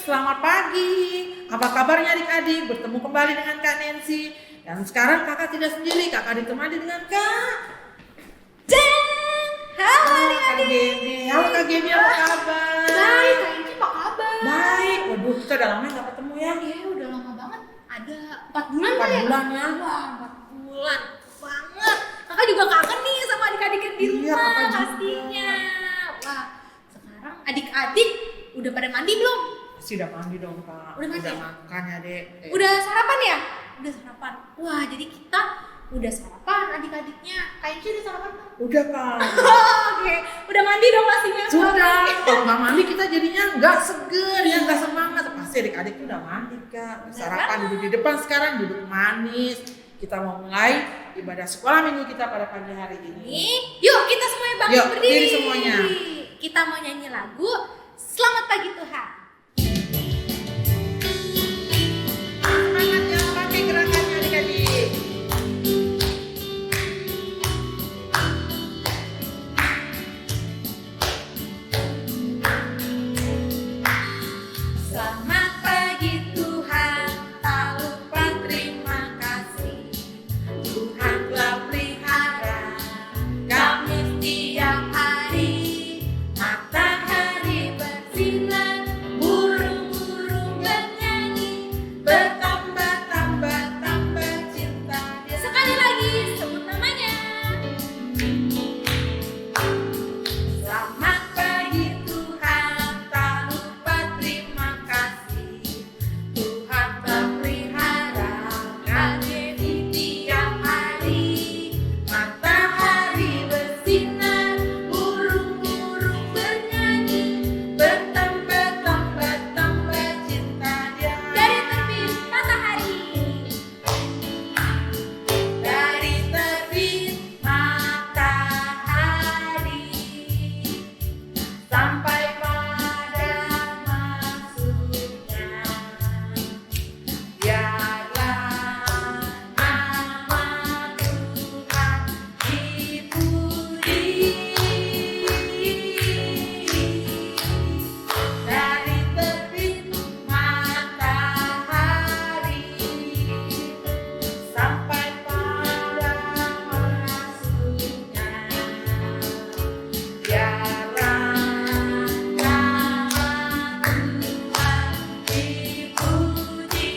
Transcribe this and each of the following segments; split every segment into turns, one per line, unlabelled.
selamat pagi. Apa kabarnya adik-adik? Bertemu kembali dengan Kak Nancy. Dan sekarang kakak tidak sendiri, kakak ditemani dengan Kak
Jeng! Halo adik-adik.
Halo Kak Gemi, apa kabar?
Baik, Kak Inci apa kabar?
Baik, waduh kita udah lama nggak ketemu ya.
Iya, udah lama banget. Ada 4 bulan
4
kali ya?
bulan ya.
Wah, 4 bulan banget. Kakak juga kangen nih sama adik-adik yang di
Iya,
rumah
kakak juga.
pastinya. Wah, sekarang adik-adik udah pada mandi belum?
Pasti udah mandi dong Kak.
Udah mandi ya?
makan ya dek.
Udah sarapan ya? Udah sarapan. Wah, jadi kita udah sarapan adik-adiknya. Kak Inci udah sarapan belum?
Udah Kak.
Oke, udah mandi dong pastinya.
Sudah, kalau nggak mandi kita jadinya nggak seger ya, nggak semangat. Pasti adik-adik tuh udah mandi Kak. Sarapan duduk di depan, sekarang duduk manis. Kita mau mulai ibadah sekolah minggu kita pada pagi hari ini.
Nih, yuk kita semuanya bangkit
Yuk,
berdiri.
berdiri semuanya.
Kita mau nyanyi lagu Selamat Pagi Tuhan.
Semangat ya, pakai gerakannya adik-adik.
Selamat pagi Tuhan, tak lupa terima kasih.
Tuhan telah pelihara kami setiap hari.
Matahari bersinar, burung-burung bernyanyi,
Bertambah-tambah cinta dia.
sekali lagi sebut namanya.
Selamat pagi Tuhan, tak lupa terima kasih. Tuhan telah pelihara kami di tiap hari. Matahari bersinar, burung-burung bernyanyi, bertambah cinta dia.
Dari terbit matahari,
Dari terbit matahari sampai pada masuknya, biarlah nama Tuhan dipuji. Dari terbit matahari sampai pada masuknya, biarlah nama Tuhan dipuji.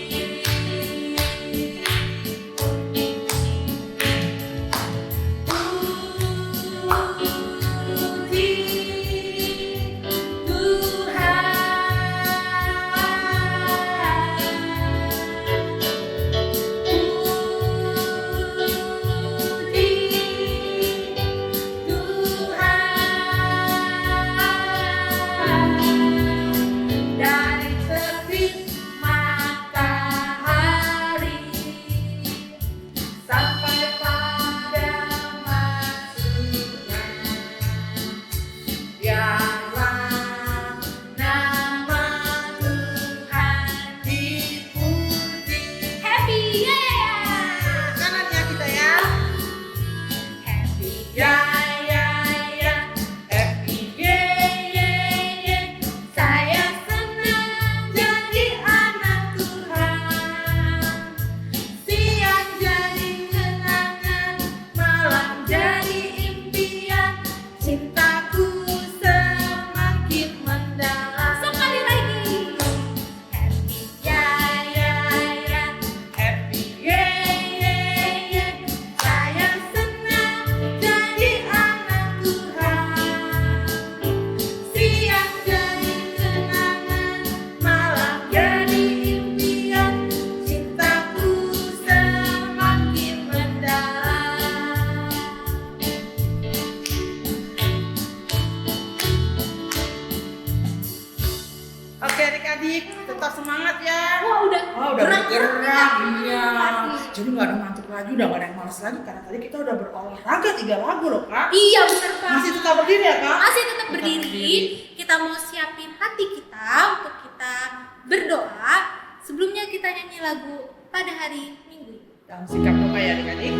Dari terbit matahari sampai pada masuknya, biarlah nama Tuhan dipuji.
happy yeah.
Kanannya kita ya.
Happy
Ya ya ya, happy yeah. Saya senang jadi anak Tuhan. Siang jadi kenangan, malam jadi impian. Cintaku semakin mendalam.
sekali lagi.
Happy ya, happy yeah. Saya senang jadi anak Tuhan. Siang jadi kenangan, malam jadi impian. Cintaku semakin mendalam. Oke adik-adik, tetap semangat ya.
Wah, udah
Bergerak, iya.
Pasti.
Jadi nggak ada ngantuk lagi, udah nggak ada yang malas lagi karena tadi kita udah berolahraga 3 lagu loh Kak.
Iya bener Kak.
Masih tetap berdiri ya Kak?
Masih tetap berdiri. Kita mau siapin hati kita untuk kita berdoa. Sebelumnya kita nyanyi lagu pada hari Minggu.
Dalam sikap doa ya adik-adik.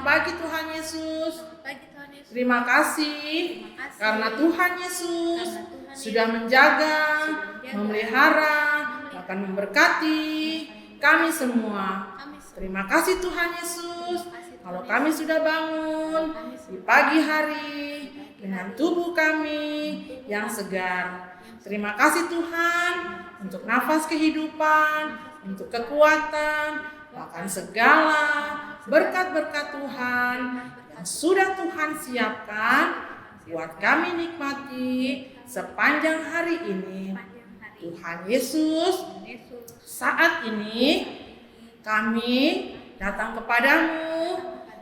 pagi Tuhan Yesus.
Selamat pagi Tuhan Yesus.
Terima kasih
Terima kasih.
karena Tuhan Yesus
Karena Tuhan
sudah
Yesus
menjaga,
menjaga,
memelihara, bahkan memberkati kami semua.
Kami semua.
Terima kasih Tuhan Yesus.
Terima kasih,
Kalau
Tuhan
kami
Yesus.
sudah bangun di pagi hari dengan tubuh kami yang segar. Terima kasih Tuhan untuk nafas kehidupan, untuk kekuatan, bahkan segala berkat-berkat Tuhan yang sudah Tuhan siapkan buat kami nikmati sepanjang hari ini.
Panjang hari.
Tuhan Yesus,
Yesus.
saat ini kami datang kepadamu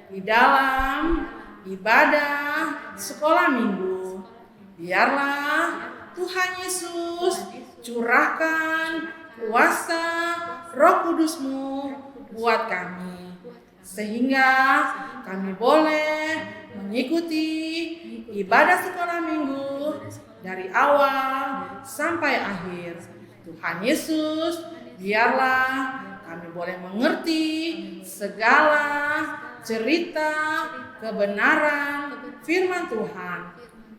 di dalam ibadah sekolah minggu. Biarlah Tuhan Yesus curahkan kuasa Roh Kudus-Mu buat kami, sehingga kami boleh mengikuti ibadah sekolah minggu dari awal sampai akhir. Tuhan Yesus, biarlah kami boleh mengerti segala cerita kebenaran firman Tuhan.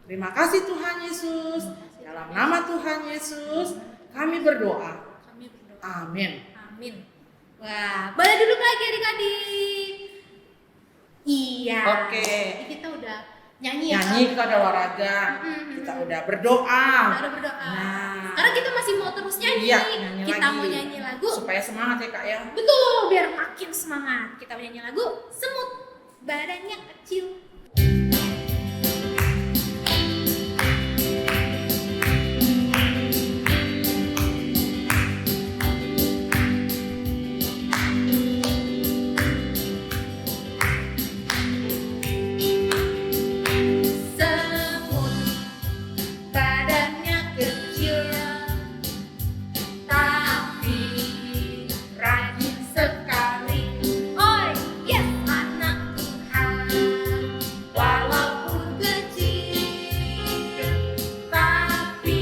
Terima kasih Tuhan Yesus. Dalam nama Tuhan Yesus kami berdoa.
Kami berdoa.
Amin.
Amin. Wah, boleh duduk lagi adik-adik. Iya.
Oke.
Jadi kita udah nyanyi ya.
Nyanyi, kita udah olahraga, kita udah berdoa.
Kita udah berdoa.
Nah.
Karena kita masih mau terus nyanyi.
Iya, nyanyi
Kita
lagi.
mau nyanyi lagu.
Supaya semangat ya Kak ya.
Betul, biar makin semangat. Kita mau nyanyi lagu Semut Badannya Kecil. Semut badannya kecil, tapi rajin sekali. Oi, yes, anak Tuhan. Walaupun kecil, tapi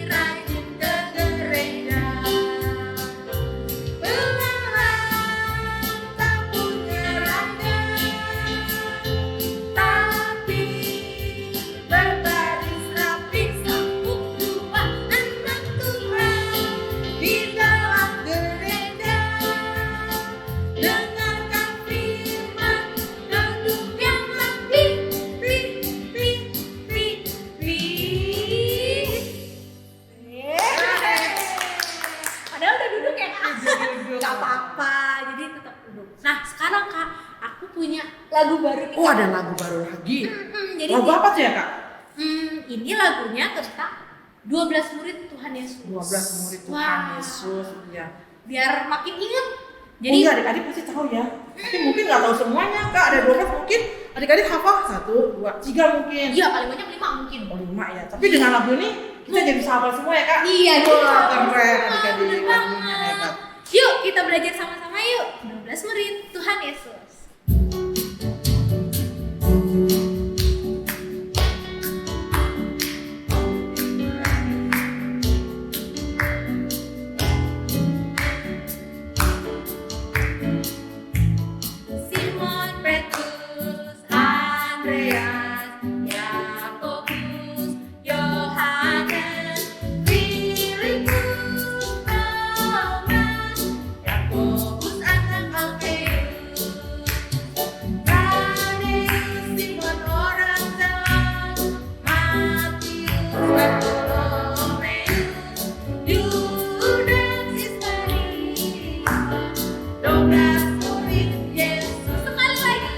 rajin ke gereja. Belalang tak punya raga, tapi berbaris rapi. Sambut dua anak Tuhan di dalam gereja. Dengarkan firman, duduk yang rapi, Padahal udah duduk ya Kak?
Duduk.
Gak apa-apa, jadi tetap duduk. Nah sekarang Kak, aku punya lagu baru nih.
Oh, ada lagu baru lagi.
Jadi
Lagu apa tuh ya Kak?
ini lagunya tentang 12 murid Tuhan Yesus.
12 murid Tuhan
Wah.
Yesus. Ya.
Biar makin ingat.
Jadi
Jadi
adik-adik pasti tahu ya. Tapi mungkin nggak tahu semuanya Kak. Ada 12 mungkin adik-adik hafal 1, 2, 3 mungkin.
iya paling banyak 5 mungkin.
Oh, 5 ya. Tapi dengan lagu ini kita jadi bisa hafal semua ya Kak.
Iya,
Wah,
jadi hafal
keren
semua,
adik-adik,
bener
lagunya
banget.
hebat.
Yuk kita belajar sama-sama yuk. 12 murid Tuhan Yesus. Simon Petrus, Andreas, Yakobus, Yohanes, Filipus, Thomas, Yakobus anak Alfeus, Tadeus, Simon orang Zealot, Matius, Bartolomeus, Yudas Iskariot, 12 murid Yesus. Sekali lagi.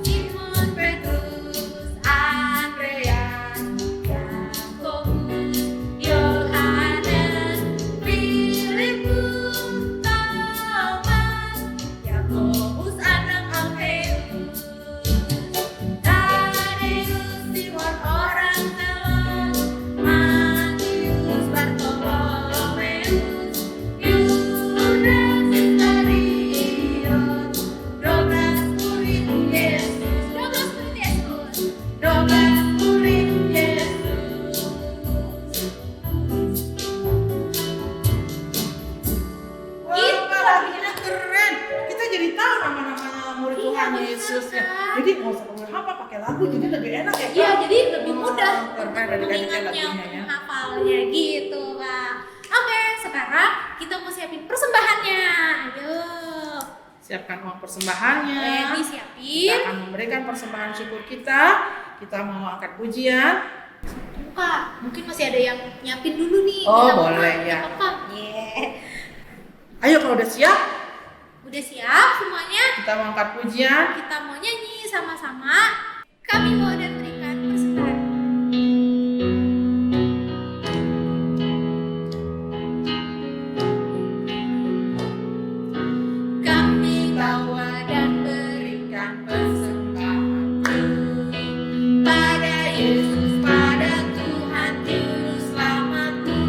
Simon Petrus, Andreas, Yakobus, Yohanes, Filipus, Thomas, Yakobus anak Alfeus, Tadeus, Simon orang Zealot, Matius, Bartolomeus, Yudas Iskariot, 12 murid Yesus. 12 murid Yesus. 12 murid Yesus.
Wah, Kak, lagunya keren. Kita jadi tahu nama-namanya murid
Iya,
Tuhan
benar,
Yesus ya.
Kak.
Jadi nggak usah apa pakai lagu, jadi lebih enak ya Kak.
Iya, jadi lebih mudah
Keren
untuk
adik-adik
mengingatnya,
lagunya
untuk
ya.
menghafalnya gitu, Kak. Oke, sekarang kita mau siapin persembahannya. Ayo.
Siapkan uang persembahannya.
Ready,
Kita
siapin.
akan memberikan persembahan syukur kita. Kita mau angkat pujian.
Kak, mungkin masih ada yang nyiapin dulu nih.
Oh,
Kita
boleh,
makan,
ya.
kita makan. Yeah.
Ayo kalau udah siap,
Udah siap semuanya?
kita mau angkat pujian.
Kita mau nyanyi sama-sama. Kami mau dan berikan persembahan. Kami bawa dan berikan persembahan pada Yesus, pada Tuhan Juru Selamatku.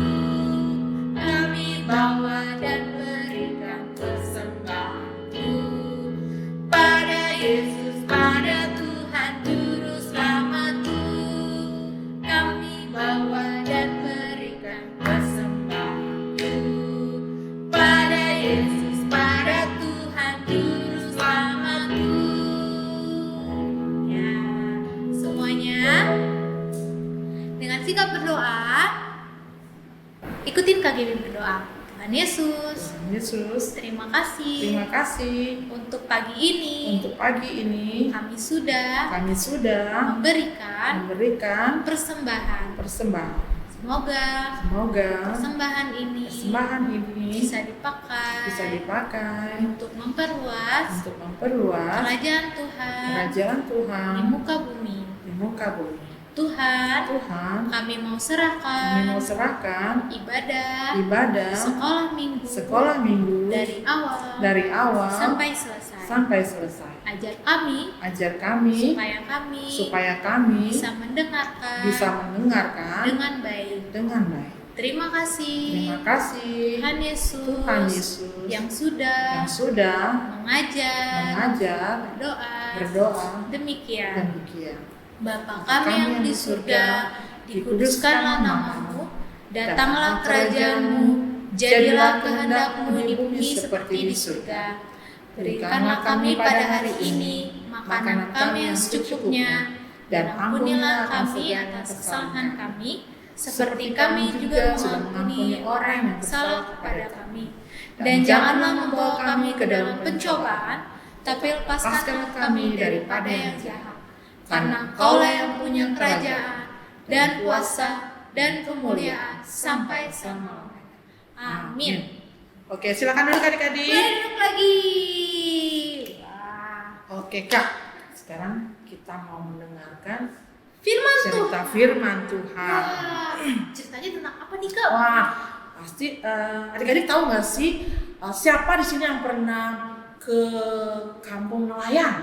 Kami bawa dan berikan persembahanku pada Yesus, pada Tuhan Juru Selamatku. Kami bawa dan berikan persembahanku pada Yesus, pada Tuhan Juru Selamatku. Ya, semuanya dengan sikap berdoa, ikutin KGB berdoa. Tuhan Yesus,
Tuhan Yesus,
terima kasih
terima kasih
untuk pagi ini.
untuk pagi ini.
Kami sudah
Kami sudah memberikan
persembahan.
persembahan.
Semoga
Semoga
persembahan ini
bisa
bisa dipakai
dipakai
untuk memperluas
untuk memperluas
kerajaan Tuhan
kerajaan Tuhan
di muka bumi.
di muka bumi.
Tuhan,
Tuhan,
kami mau
kami mau
serahkan
serahkan
ibadah
sekolah minggu
dari awal
sampai
sampai selesai. Ajar kami supaya kami
bisa mendengarkan
dengan baik.
dengan baik.
Terima
Terima
kasih
kasih
Tuhan Yesus,
Tuhan Yesus
yang sudah
sudah
mengajar berdoa. Demikian. Bapa kami yang di surga, dikuduskanlah namamu, datanglah kerajaanmu, jadilah kehendak-mu di bumi seperti di surga. Berikanlah kami pada hari ini makanan kami yang secukupnya, dan ampunilah kami atas kesalahan kami, seperti kami juga mengampuni orang yang bersalah kepada kami. Dan janganlah membawa kami ke dalam pencobaan, tapi lepaskanlah kami daripada yang jahat. Karena Engkaulah yang punya kerajaan dan kuasa dan kemuliaan sampai selama-lamanya. Amin.
Oke, silakan duduk adik-adik.
Boleh duduk lagi. Wah.
Oke Kak, sekarang kita mau mendengarkan
Firman
cerita
Tuhan.
firman Tuhan.
Wah, ceritanya tentang apa nih Kak?
Wah, pasti adik-adik tahu nggak sih siapa di sini yang pernah ke kampung nelayan?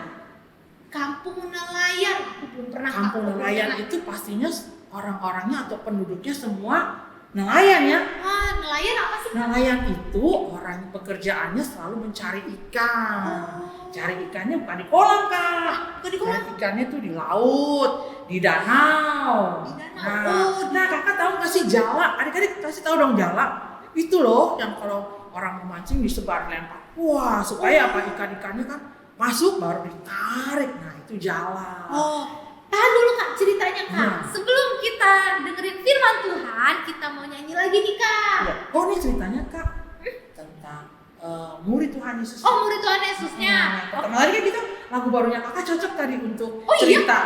Kampung nelayan. Aku belum pernah.
Kampung nelayan itu pastinya orang-orangnya atau penduduknya semua nelayan ya.
Wah, nelayan apa sih?
Nelayan itu orang pekerjaannya selalu mencari ikan. Cari ikannya bukan di kolam Kak.
Bukan di kolam?
Cari ikannya tuh di laut, di danau.
Di danau.
Nah Kakak tahu nggak sih jala? Adik-adik kasih tahu dong jala. Itu loh yang kalau orang memancing disebar lempar. Wah, supaya apa ikan-ikannya kan masuk baru ditarik. Nah, itu jala.
Oh, tahan dulu Kak ceritanya Kak.
Nah.
Sebelum kita dengerin firman Tuhan, kita mau nyanyi lagi nih Kak.
Ya. Oh, ini ceritanya Kak tentang murid Tuhan Yesus.
Oh, murid Tuhan Yesusnya.
Pertama lagi kan kita lagu barunya Kakak cocok tadi untuk
Oh, iya?
cerita.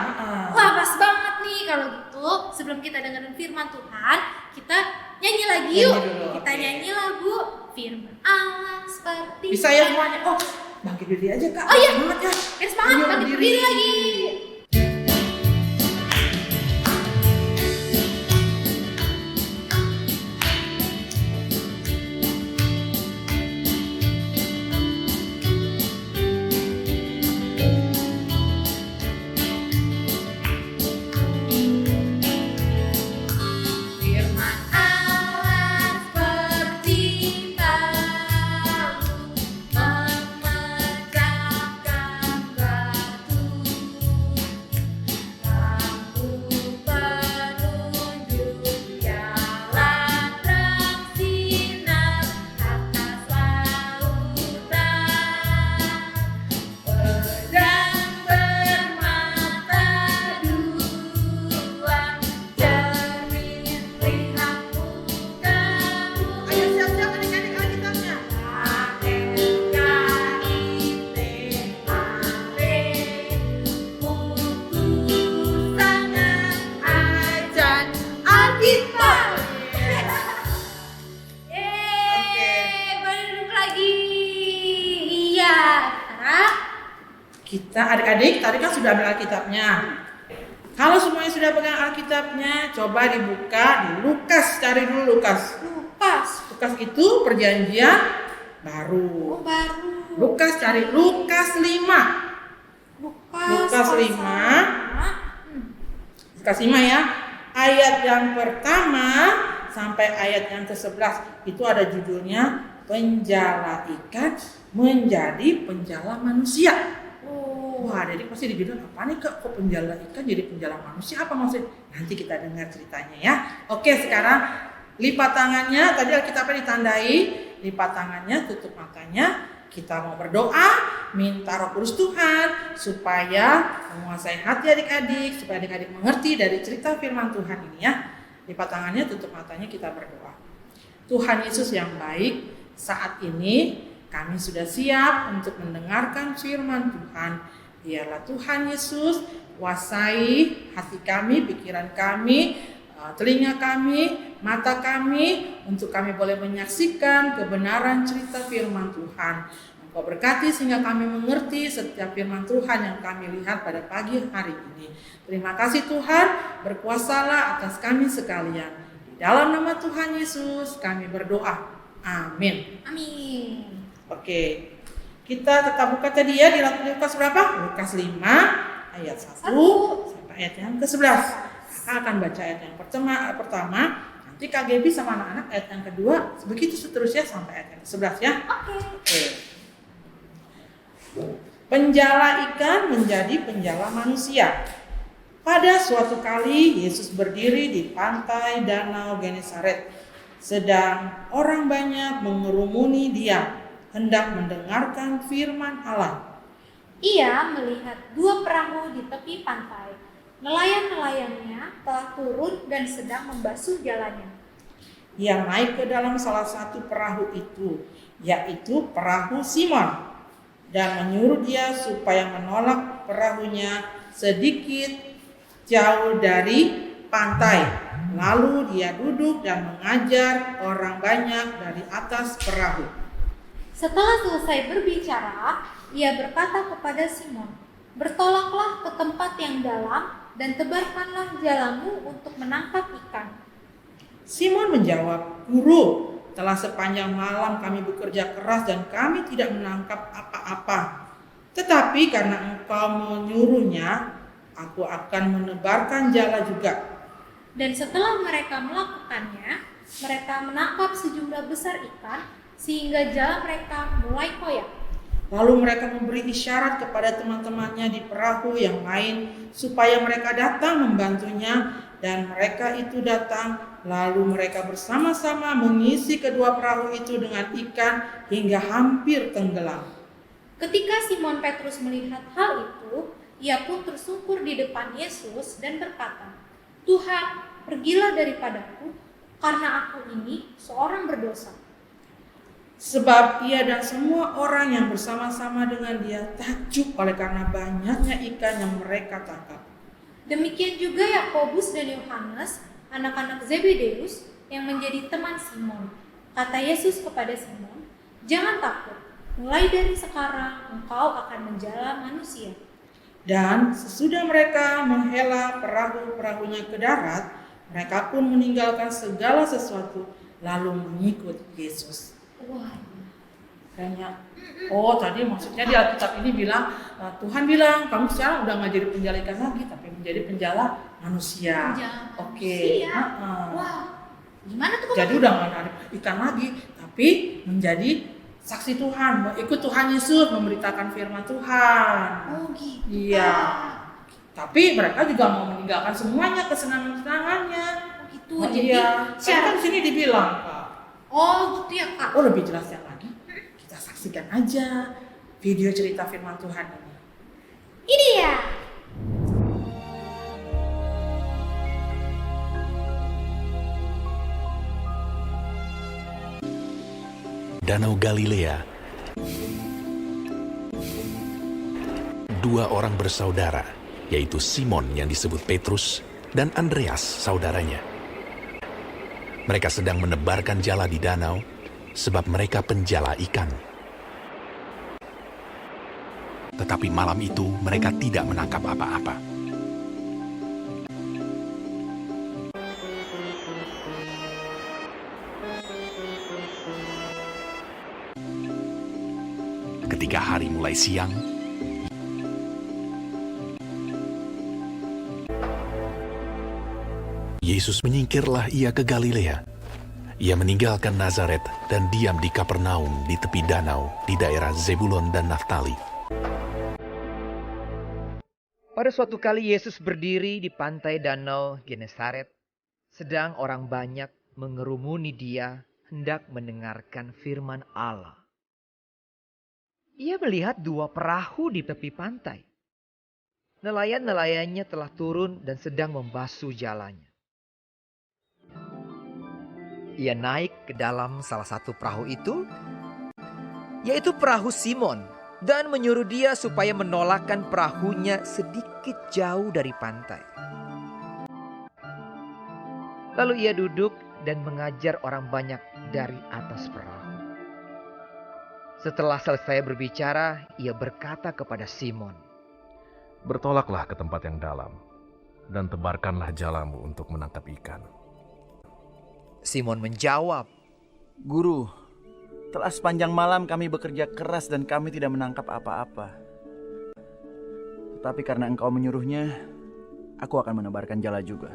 Wah, pas banget nih kalau gitu. Sebelum kita dengerin firman Tuhan, kita nyanyi lagi
Nyanyi
yuk.
dulu,
Kita
oke.
nyanyi lagu Firman Allah seperti
Bisa ya semuanya. Oh, bangkit berdiri aja Kak.
Oh, iya.
Semangat ya.
Semangat,
Ayo,
bangkit berdiri lagi. Firman Allah seperti palu memecahkan batu.
Kita adik-adik tadi kan sudah ambil Alkitabnya. Kalau semuanya sudah pegang Alkitabnya, coba dibuka di Lukas, cari dulu Lukas. Lukas itu perjanjian baru.
Baru.
Lukas cari Lukas 5. Lukas 5 ya. Ayat yang pertama sampai ayat yang ke-11 itu ada judulnya penjala ikan menjadi penjala manusia. Wah, jadi pasti dibilang apa nih Kak, kok penjala ikan jadi penjala manusia, apa maksudnya? Nanti kita dengar ceritanya ya. Oke, sekarang lipat tangannya, tadi Alkitabnya ditandai, lipat tangannya, tutup matanya. Kita mau berdoa, minta Roh Kudus Tuhan supaya menguasai hati adik-adik, supaya adik-adik mengerti dari cerita firman Tuhan ini ya. Lipat tangannya, tutup matanya, kita berdoa. Tuhan Yesus yang baik, saat ini kami sudah siap untuk mendengarkan firman Tuhan. Biarlah Tuhan Yesus kuasai hati kami, pikiran kami, telinga kami, mata kami, untuk kami boleh menyaksikan kebenaran cerita firman Tuhan. Engkau berkati sehingga kami mengerti setiap firman Tuhan yang kami lihat pada pagi hari ini. Terima kasih Tuhan, berkuasalah atas kami sekalian. Di dalam nama Tuhan Yesus kami berdoa. Amin.
Amin.
Oke. Kita tetap buka tadi ya di Lukas berapa? Lukas 5 ayat 1 sampai ayat yang ke-11. Kakak akan baca ayat yang pertama, nanti Kak Gaby sama anak-anak ayat yang kedua, begitu seterusnya sampai ayat yang ke-11 ya. Oke. Penjala ikan menjadi penjala manusia. Pada suatu kali Yesus berdiri di pantai Danau Genesaret, sedang orang banyak mengerumuni Dia, hendak mendengarkan firman Allah.
Ia melihat 2 perahu di tepi pantai. Nelayan-nelayannya telah turun dan sedang membasuh jalannya.
Ia naik ke dalam salah satu perahu itu, yaitu perahu Simon, dan menyuruh dia supaya menolak perahunya sedikit jauh dari pantai. Lalu dia duduk dan mengajar orang banyak dari atas perahu.
Setelah selesai berbicara, ia berkata kepada Simon, "Bertolaklah ke tempat yang dalam dan tebarkanlah jalamu untuk menangkap ikan."
Simon menjawab, "Guru, telah sepanjang malam kami bekerja keras dan kami tidak menangkap apa-apa. Tetapi karena Engkau menyuruhnya, aku akan menebarkan jala juga."
Dan setelah mereka melakukannya, mereka menangkap sejumlah besar ikan, sehingga jala mereka mulai koyak.
Lalu mereka memberi isyarat kepada teman-temannya di perahu yang lain supaya mereka datang membantunya, dan mereka itu datang. Lalu mereka bersama-sama mengisi kedua perahu itu dengan ikan hingga hampir tenggelam.
Ketika Simon Petrus melihat hal itu, ia pun tersungkur di depan Yesus dan berkata, "Tuhan, pergilah daripadaku, karena aku ini seorang berdosa."
Sebab ia dan semua orang yang bersama-sama dengan dia takjub oleh karena banyaknya ikan yang mereka tangkap.
Demikian juga Yakobus dan Yohanes, anak-anak Zebedeus yang menjadi teman Simon. Kata Yesus kepada Simon, "Jangan takut, mulai dari sekarang engkau akan menjala manusia."
Dan sesudah mereka menghela perahu-perahunya ke darat, mereka pun meninggalkan segala sesuatu lalu mengikut Yesus.
Wah,
Kayaknya, tadi maksudnya di Alkitab ini bilang, Tuhan bilang kamu sekarang udah nggak jadi penjala ikan lagi, tapi menjadi penjala manusia. Oke.
Wah, gimana tuh?
Jadi udah nggak narik ikan lagi, tapi menjadi saksi Tuhan, ikut Tuhan Yesus memberitakan firman Tuhan.
Oh gitu.
Iya. Tapi mereka juga mau meninggalkan semuanya kesenangan-kesenangannya.
Oh gitu.
Jadi kan di sini dibilang, Kak.
Oh gitu ya Kak.
Lebih jelasnya lagi, kita saksikan aja video cerita firman Tuhan ini.
Ini ya.
Danau Galilea. 2 orang bersaudara, yaitu Simon yang disebut Petrus dan Andreas saudaranya. Mereka sedang menebarkan jala di danau sebab mereka penjala ikan. Tetapi malam itu mereka tidak menangkap apa-apa. Ketika hari mulai siang, Yesus menyingkirlah ia ke Galilea. Ia meninggalkan Nazaret dan diam di Kapernaum di tepi danau di daerah Zebulon dan Naftali.
Pada suatu kali Yesus berdiri di pantai danau Genesaret, sedang orang banyak mengerumuni dia hendak mendengarkan firman Allah. Ia melihat dua perahu di tepi pantai. Nelayan-nelayannya telah turun dan sedang membasuh jalannya. Ia naik ke dalam salah satu perahu itu, yaitu perahu Simon, dan menyuruh dia supaya menolakkan perahunya sedikit jauh dari pantai. Lalu ia duduk dan mengajar orang banyak dari atas perahu. Setelah selesai berbicara, ia berkata kepada Simon,
"Bertolaklah ke tempat yang dalam, dan tebarkanlah jalamu untuk menangkap ikan."
Simon menjawab,
"Guru, telah sepanjang malam kami bekerja keras dan kami tidak menangkap apa-apa. Tetapi karena engkau menyuruhnya, aku akan menebarkan jala juga."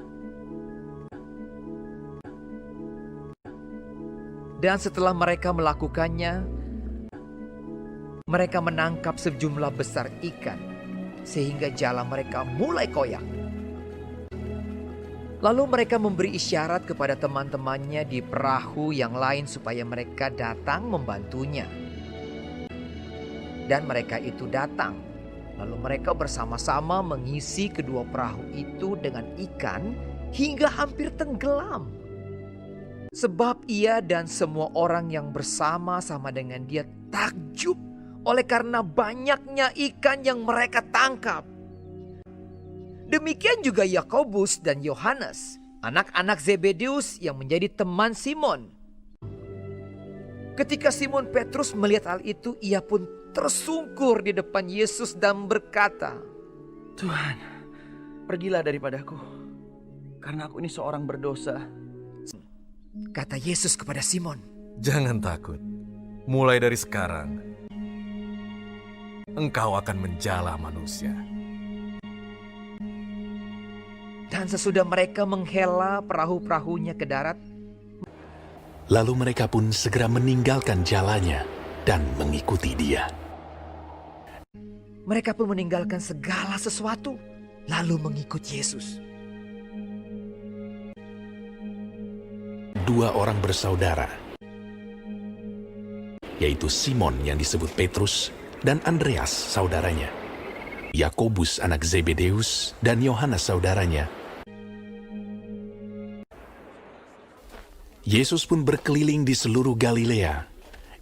Dan setelah mereka melakukannya, mereka menangkap sejumlah besar ikan, sehingga jala mereka mulai koyak. Lalu mereka memberi isyarat kepada teman-temannya di perahu yang lain supaya mereka datang membantunya. Dan mereka itu datang. Lalu mereka bersama-sama mengisi kedua perahu itu dengan ikan hingga hampir tenggelam. Sebab ia dan semua orang yang bersama-sama dengan dia takjub oleh karena banyaknya ikan yang mereka tangkap. Demikian juga Yakobus dan Yohanes, anak-anak Zebedeus yang menjadi teman Simon. Ketika Simon Petrus melihat hal itu, ia pun tersungkur di depan Yesus dan berkata,
"Tuhan, pergilah daripadaku, karena aku ini seorang berdosa."
Kata Yesus kepada Simon,
"Jangan takut, mulai dari sekarang, engkau akan menjala manusia."
Dan sesudah mereka menghela perahu-perahunya ke darat,
Lalu mereka pun segera meninggalkan jalannya dan mengikuti dia.
mereka pun meninggalkan segala sesuatu, lalu mengikut Yesus.
Dua orang bersaudara, yaitu Simon yang disebut Petrus dan Andreas saudaranya, Yakobus anak Zebedeus dan Yohanes saudaranya. Yesus pun berkeliling di seluruh Galilea.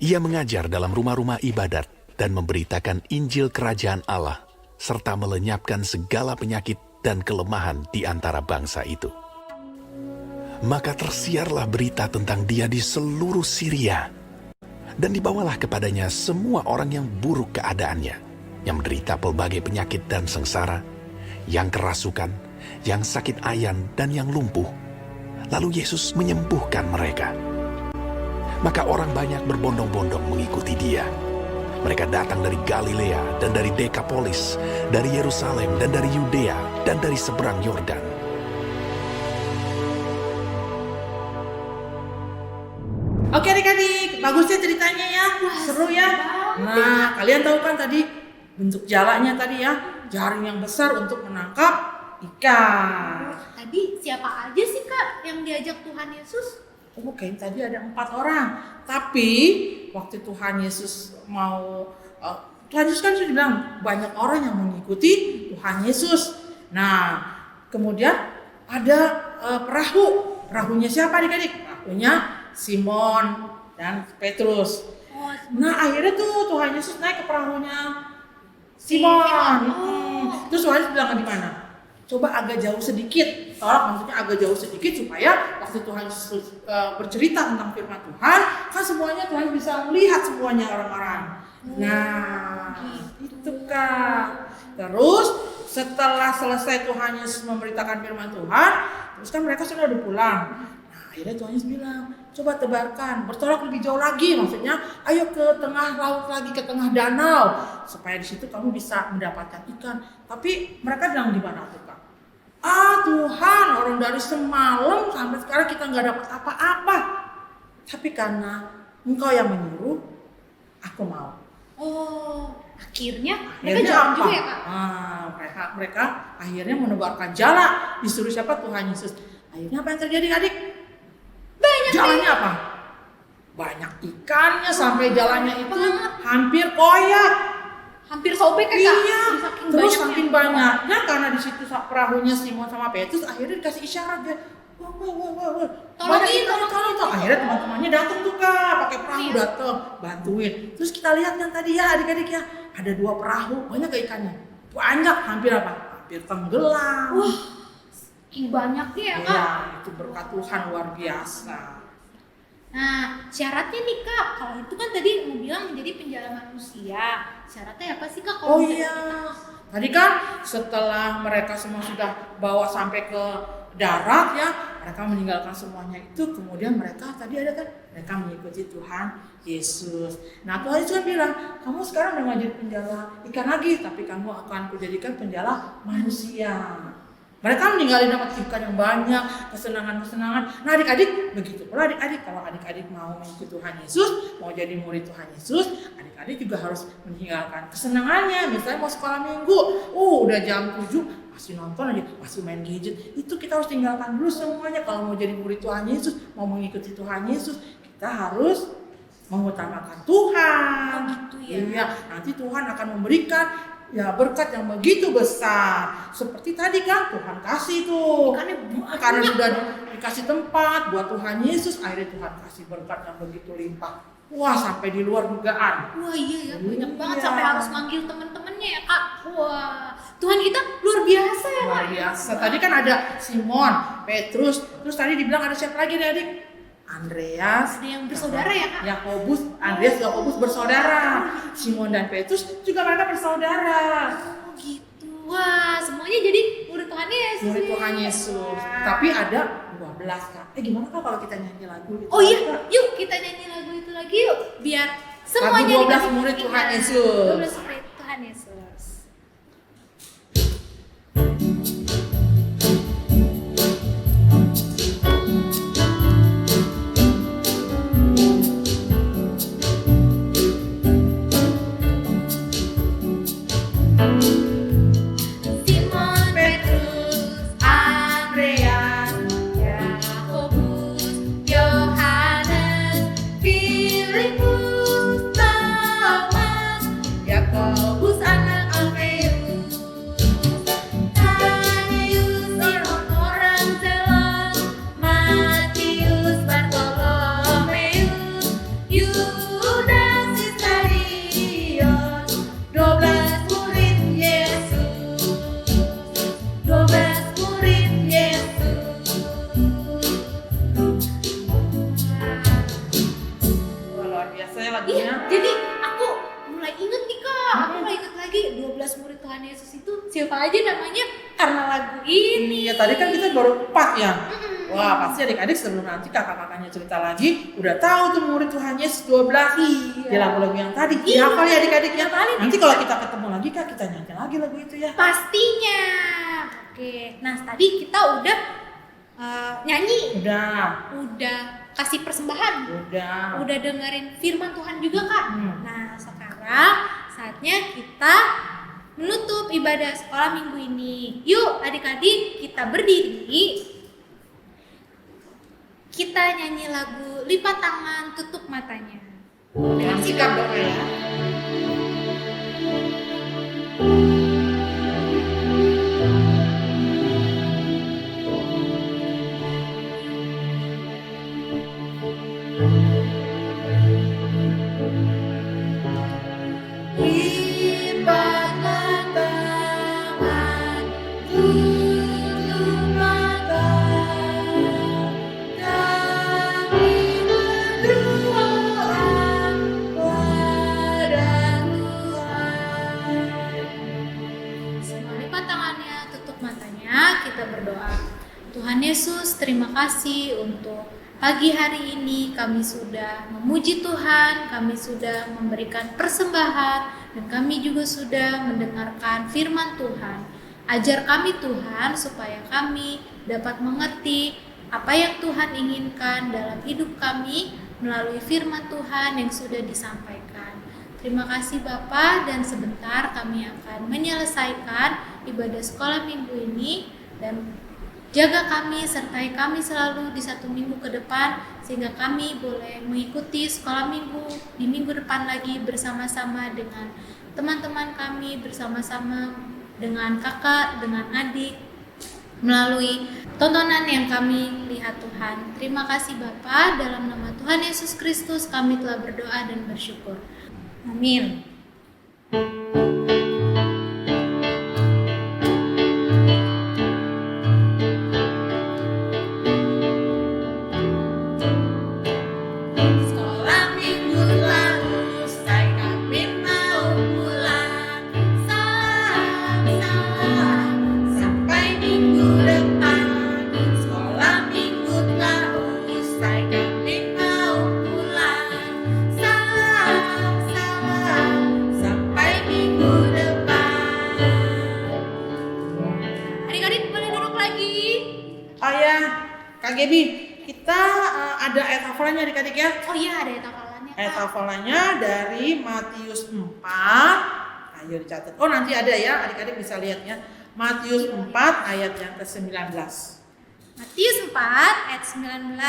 Ia mengajar dalam rumah-rumah ibadat dan memberitakan Injil Kerajaan Allah, serta melenyapkan segala penyakit dan kelemahan di antara bangsa itu. Maka tersiarlah berita tentang dia di seluruh Syria, dan dibawalah kepadanya semua orang yang buruk keadaannya, yang menderita pelbagai penyakit dan sengsara, yang kerasukan, yang sakit ayan, dan yang lumpuh. Lalu Yesus menyembuhkan mereka. Maka orang banyak berbondong-bondong mengikuti dia. Mereka datang dari Galilea dan dari Dekapolis, dari Yerusalem dan dari Yudea dan dari seberang Yordan.
Oke adik-adik, bagusnya ceritanya ya, seru ya. Nah, kalian tahu kan tadi bentuk jalanya tadi ya, jaring yang besar untuk menangkap ikan.
Tadi siapa aja sih Kak yang diajak Tuhan Yesus?
Oh, kayaknya tadi ada 4 orang. Tapi waktu Tuhan Yesus mau, Tuhan Yesus kan sudah bilang banyak orang yang mengikuti Tuhan Yesus. Nah, kemudian ada perahu. Perahunya siapa adik-adik? Perahunya Simon dan Petrus. Nah, akhirnya tuh Tuhan Yesus naik ke perahunya Simon. Terus Tuhan Yesus bilang di mana? Coba agak jauh sedikit. Tolak maksudnya agak jauh sedikit supaya waktu Tuhan Yesus bercerita tentang firman Tuhan, kan semuanya Tuhan bisa melihat semuanya orang-orang. Nah, itu Kak. Terus setelah selesai Tuhan Yesus memberitakan firman Tuhan, terus kan mereka sudah pulang. Nah, akhirnya Tuhan Yesus bilang, coba tebarkan, bertolak lebih jauh lagi, maksudnya ayo ke tengah laut lagi, ke tengah danau, supaya di situ kamu bisa mendapatkan ikan. Tapi mereka bilang di mana tuh Kak? Tuhan, orang dari semalam sampai sekarang kita nggak dapat apa-apa. Tapi karena Engkau yang menyuruh, aku mau.
Akhirnya mereka jawab juga ya Kak?
Mereka akhirnya menebarkan jala. Disuruh siapa? Tuhan Yesus. Akhirnya apa yang terjadi adik?
Banyak.
Jalannya apa? Banyak ikannya sampai jalannya itu hampir koyak.
Hampir sobek kan Kak?
Iya. Terus saking banyaknya karena di situ perahunya Simon sama Petrus akhirnya dikasih isyarat ya. Wah. Tolong. Akhirnya teman-temannya datang tuh Kak, pakai perahu datang, bantuin. Terus kita lihat yang tadi ya adik-adik ya, ada 2 perahu, banyak gak ikannya? Banyak, hampir apa? Hampir tenggelam.
Wah, banyaknya ya Kak?
Iya, itu berkat Tuhan luar biasa.
Nah, syaratnya nih Kak, kalau itu kan tadi mau bilang menjadi penjala manusia. Syaratnya apa sih Kak?
Oh iya, tadi kan setelah mereka semua sudah bawa sampai ke darat ya, mereka meninggalkan semuanya itu, kemudian mereka tadi ada kan, mereka mengikuti Tuhan Yesus. Nah Tuhan Yesus kan bilang, kamu sekarang udah gak jadi penjala ikan lagi, tapi kamu akan kujadikan penjala manusia. Mereka meninggalin dapat ikan yang banyak, kesenangan-kesenangan. Nah adik-adik, begitu pula adik-adik, kalau adik-adik mau mengikuti Tuhan Yesus, mau jadi murid Tuhan Yesus, adik-adik juga harus meninggalkan kesenangannya. Misalnya mau sekolah minggu, udah jam 7, masih nonton aja, masih main gadget. Itu kita harus tinggalkan dulu semuanya. Kalau mau jadi murid Tuhan Yesus, mau mengikuti Tuhan Yesus, kita harus mengutamakan Tuhan.
Gitu ya.
Iya, nanti Tuhan akan memberikan ya berkat yang begitu besar. Seperti tadi kan Tuhan kasih tuh. Karena sudah dikasih tempat buat Tuhan Yesus, akhirnya Tuhan kasih berkat yang begitu limpah. Wah, sampai di luar dugaan.
Wah iya ya, banyak banget sampai harus manggil teman-temannya ya Kak. Wah, Tuhan kita luar biasa ya Kak.
Luar biasa. Tadi kan ada Simon, Petrus, terus tadi dibilang ada siapa lagi nih adik? Andreas.
Ada yang bersaudara ya Kak?
Yakobus, Andreas, Yakobus bersaudara. Simon dan Petrus juga mereka bersaudara.
Oh gitu. Wah, semuanya jadi murid Tuhan Yesus.
Murid Tuhan Yesus. Tapi ada 12 Kak. Gimana Kak kalau kita nyanyi lagu itu?
Oh iya, yuk kita nyanyi lagu itu lagi yuk. Biar semuanya
lagu 12 murid Tuhan Yesus.
12 murid Tuhan Yesus. Siapa aja namanya karena lagu ini.
Iya, tadi kan kita baru 4 ya. Wah, pasti adik-adik sebelum nanti kakak-kakaknya cerita lagi udah tahu tuh murid Tuhan Yesus 12. Iya. Di lagu-lagu yang tadi. Iya, hafal ya adik-adik ya. Nanti kalau kita ketemu lagi Kak, kita nyanyi lagi lagu itu ya.
Pastinya. Oke. Nah, tadi kita udah nyanyi. Udah kasih persembahan. Udah dengerin firman Tuhan juga Kak. Nah, sekarang saatnya kita menutup ibadah sekolah minggu ini. Yuk adik-adik kita berdiri. Kita nyanyi lagu Lipat Tangan Tutup Matanya.
Dengan sikap doa ya.
Tuhan Yesus, terima kasih untuk pagi hari ini kami sudah memuji Tuhan, kami sudah memberikan persembahan, dan kami juga sudah mendengarkan firman Tuhan. Ajar kami Tuhan supaya kami dapat mengerti apa yang Tuhan inginkan dalam hidup kami melalui firman Tuhan yang sudah disampaikan. Terima kasih Bapa, dan sebentar kami akan menyelesaikan ibadah sekolah minggu ini, dan jaga kami, sertai kami selalu di 1 minggu ke depan, sehingga kami boleh mengikuti sekolah minggu di minggu depan lagi bersama-sama dengan teman-teman kami, bersama-sama dengan kakak, dengan adik, melalui tontonan yang kami lihat Tuhan. Terima kasih Bapa, dalam nama Tuhan Yesus Kristus kami telah berdoa dan bersyukur. Amin.
Gaby, kita ada ayat hafalannya adik-adik ya?
Oh iya, ada ayat hafalannya.
Ayat hafalannya dari Matius 4. Ayo dicatat. Oh nanti ada ya, adik-adik bisa lihat ya. Matius 4 ayat yang ke-19.
Matius 4 ayat 19.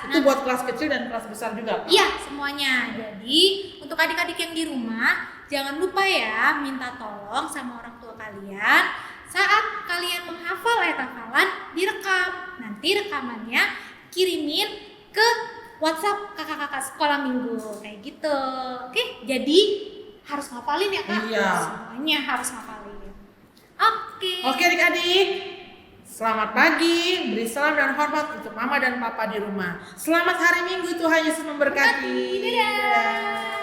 Itu buat kelas kecil dan kelas besar juga.
Iya, semuanya. Jadi, untuk adik-adik yang di rumah, jangan lupa ya minta tolong sama orang tua kalian. Saat kalian menghafal ayat hafalan, direkam. Nanti rekamannya kirimin ke WhatsApp kakak-kakak sekolah minggu. Kayak gitu. Oke, jadi harus ngafalin ya Kak?
Iya.
Semuanya harus ngafalin.
Oke adik-adik. Selamat pagi, beri salam dan hormat untuk mama dan papa di rumah. Selamat hari Minggu, Tuhan Yesus memberkati.
Dadah.